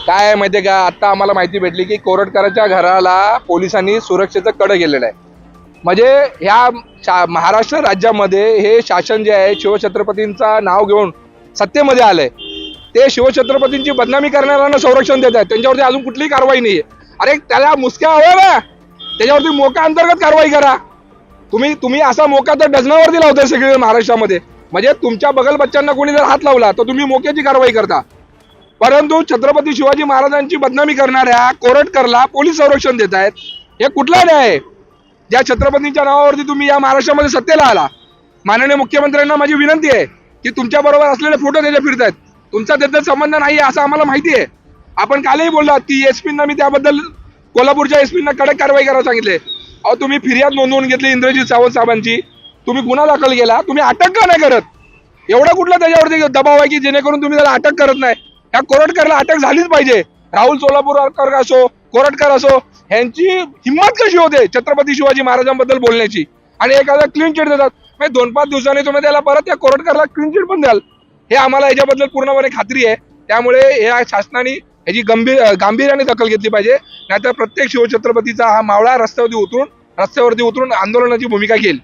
काय आहे माहितीये का, आता आम्हाला माहिती भेटली की कोरटकरांच्या घराला पोलिसांनी सुरक्षेचं कड केलेलं आहे. म्हणजे ह्या महाराष्ट्र राज्यामध्ये हे शासन जे आहे शिवछत्रपतींचा नाव घेऊन सत्तेमध्ये आलंय, ते शिवछत्रपतींची बदनामी करणाऱ्यांना संरक्षण देत आहेत. त्यांच्यावरती अजून कुठलीही कारवाई नाहीये. अरे त्याला मुसक्या हवा ना, त्याच्यावरती मोका अंतर्गत कारवाई करा. तुम्ही असा मोका तर डझनावरती लावताय सगळीकडे महाराष्ट्रामध्ये. म्हणजे तुमच्या बगल बच्चांना कोणी जर हात लावला तर तुम्ही मोक्याची कारवाई करता, परंतु छत्रपती शिवाजी महाराजांची बदनामी करणाऱ्या कोरटकरला पोलीस संरक्षण देत आहेत. हे कुठला न्याय आहे? ज्या छत्रपतींच्या नावावरती तुम्ही या महाराष्ट्रामध्ये सत्तेला आला, माननीय मुख्यमंत्र्यांना माझी विनंती आहे की तुमच्या बरोबर असलेले फोटो त्याचे फिरतायत, तुमचा त्याचा संबंध नाही असं आम्हाला माहिती आहे. आपण कालही बोललात की एसपींना मी त्याबद्दल कोल्हापूरच्या एसपींना कडक कारवाई करायला सांगितले. अहो तुम्ही फिर्याद नोंदवून घेतली इंद्रजित सावंत साहेबांची, तुम्ही गुन्हा दाखल केला, तुम्ही अटक का नाही करत? एवढा कुठला त्याच्यावरती दबाव आहे की जेणेकरून तुम्ही त्याला अटक करत नाही? ह्या कोरटकरला अटक झालीच पाहिजे. राहुल सोलापूरकर असो, कोरटकर असो, ह्यांची हिंमत कशी होते छत्रपती शिवाजी महाराजांबद्दल बोलण्याची? आणि एखादा क्लीन चिट देतात, 2-5 दिवसांनी तुम्ही त्याला परत या कोरटकरला क्लीन चिट पण द्याल, हे आम्हाला याच्याबद्दल पूर्णपणे खात्री आहे. त्यामुळे या शासनाने याची गांभीर्याने दखल घेतली पाहिजे, नाहीतर प्रत्येक शिवछत्रपतीचा हा मावळा रस्त्यावरती उतरून आंदोलनाची भूमिका घेईल.